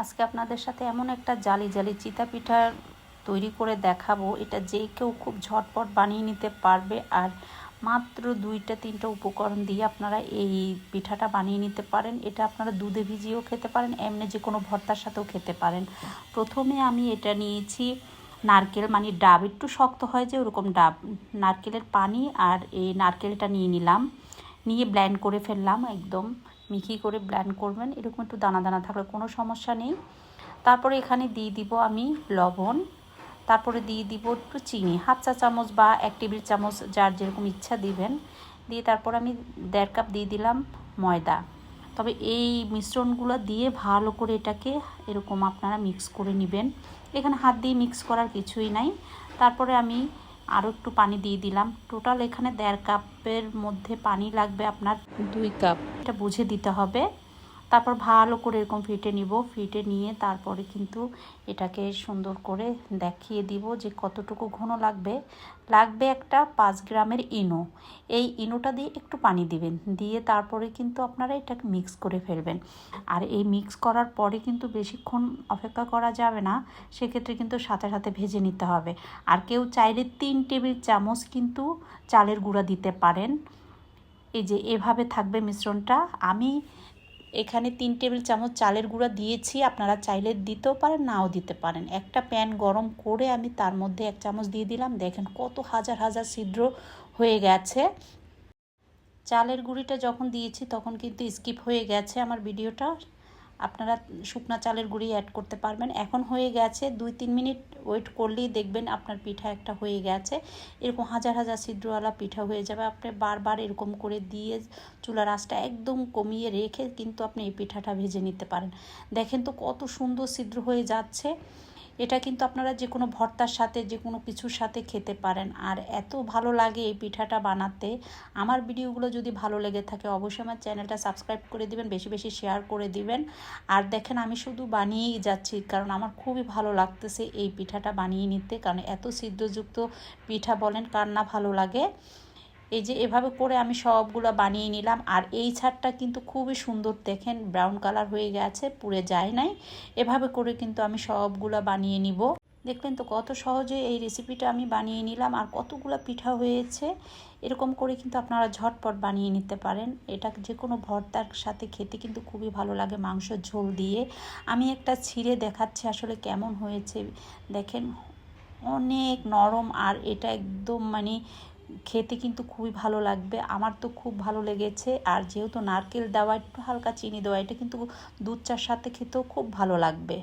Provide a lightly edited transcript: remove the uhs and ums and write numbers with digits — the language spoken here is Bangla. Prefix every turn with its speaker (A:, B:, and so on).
A: আজকে আপনাদের সাথে এমন একটা জালি জালি চিতা পিঠা তৈরি করে দেখাবো। এটা যে কেউ খুব ঝটপট বানিয়ে নিতে পারবে, আর মাত্র 2-3টা উপকরণ দিয়ে আপনারা এই পিঠাটা বানিয়ে নিতে পারেন। এটা আপনারা দুধে ভিজিয়েও খেতে পারেন, এমনি যে কোনো ভর্তার সাথেও খেতে পারেন। প্রথমে আমি এটা নিয়েছি নারকেল, মানে ডাব, একটু শক্ত হয় যে ওরকম ডাব, নারকেলের পানি আর এই নারকেলটা নিয়ে নিলাম, নিয়ে ব্লেন্ড করে ফেললাম। একদম মিহি করে ব্লেন্ড করবেন, এরকম একটু দানা দানা থাকলে কোনো সমস্যা নেই। তারপরে এখানে দিয়ে দিব আমি লবণ, তারপরে দিয়ে দিব একটু চিনি, 1/2 চা চামচ বা 1 টেবিল চামচ, যার যেরকম ইচ্ছা দিবেন। দিয়ে তারপর আমি 1.5 কাপ দিয়ে দিলাম ময়দা। তবে এই মিশ্রণগুলো দিয়ে ভালো করে এটাকে এরকম আপনারা মিক্স করে নেবেন। এখানে হাত দিয়ে মিক্স করার কিছুই নাই। তারপরে আমি আরও একটু পানি দিয়ে দিলাম। টোটাল এখানে 1.5 কাপের মধ্যে পানি লাগবে আপনার 2 কাপ, এটা বুঝে দিতে হবে। তারপর ভালো করে এরকম ফেটে নিব, ফেটে নিয়ে তারপরে কিন্তু এটাকে সুন্দর করে দেখিয়ে দিব যে কতটুকু ঘন লাগবে। একটা 5 গ্রামের ইনো, এই ইনোটা দিয়ে একটু পানি দিবেন, দিয়ে তারপরে কিন্তু আপনারা এটাকে মিক্স করে ফেলবেন। আর এই মিক্স করার পরে কিন্তু বেশিক্ষণ অপেক্ষা করা যাবে না, সেক্ষেত্রে কিন্তু সাথে সাথে ভেজে নিতে হবে। আর কেউ চাইলে 3 টেবিল চামচ কিন্তু চালের গুঁড়া দিতে পারেন। এই যে এভাবে থাকবে মিশ্রণটা। আমি এখানে 3 টেবিল চামচ চালের গুঁড়া দিয়েছি, আপনারা চাইলে দিতেও পারেন, নাও দিতে পারেন। একটা প্যান গরম করে আমি তার মধ্যে 1 চামচ দিয়ে দিলাম। দেখেন কত হাজার হাজার ছিদ্র হয়ে গেছে। চালের গুঁড়িটা যখন দিয়েছি তখন কিন্তু স্কিপ হয়ে গেছে আমার ভিডিওটা, আপনারা শুকনা চালের গুঁড়ি অ্যাড করতে পারবেন। এখন হয়ে গেছে, 2-3 মিনিট ওয়েট করলেই দেখবেন আপনার পিঠা একটা হয়ে গেছে। এরকম হাজার হাজার ছিদ্রওয়ালা পিঠা হয়ে যাবে। আপনি বারবার এরকম করে দিয়ে চুলার আঁচটা একদম কমিয়ে রেখে কিন্তু আপনি এই পিঠাটা ভেজে নিতে পারেন। দেখেন তো কত সুন্দর ছিদ্র হয়ে যাচ্ছে। এটা কিন্তু আপনারা যে কোনো ভর্তার সাথে, যে কোনো কিছুর সাথে খেতে পারেন। আর এত ভালো লাগে এই পিঠাটা বানাতে। আমার ভিডিওগুলো যদি ভালো লেগে থাকে অবশ্যই আমার চ্যানেলটা সাবস্ক্রাইব করে দিবেন, বেশি বেশি শেয়ার করে দিবেন। আর দেখেন আমি শুধু বানিয়েই যাচ্ছি, কারণ আমার খুবই ভালো লাগতেছে এই পিঠাটা বানিয়ে নিতে, কারণ এত ছিদ্রযুক্ত পিঠা বলেন কার না ভালো লাগে। এই যে এভাবে করে আমি সবগুলো বানিয়ে নিলাম। আর এই ছাড়টা কিন্তু খুবই সুন্দর, দেখেন ব্রাউন কালার হয়ে গেছে, পুড়ে যায় নাই। এভাবে করে কিন্তু আমি সবগুলো বানিয়ে নিব। দেখলেন তো কত সহজে এই রেসিপিটা আমি বানিয়ে নিলাম, আর কতগুলো পিঠা হয়েছে। এরকম করে কিন্তু আপনারা ঝটপট বানিয়ে নিতে পারেন। এটা যে কোনো ভর্তার সাথে খেতে কিন্তু খুবই ভালো লাগে, মাংসের ঝোল দিয়ে। আমি একটা ছিঁড়ে দেখাচ্ছি আসলে কেমন হয়েছে। দেখেন অনেক নরম, আর এটা একদম মানে খেতে কিন্তু খুবই ভালো লাগবে। আমার তো খুব ভালো লেগেছে। আর যেহেতু নারকেল দেওয়া, একটু হালকা চিনি দেওয়া, এটা কিন্তু দুধ চার সাথে খেতেও খুব ভালো লাগবে।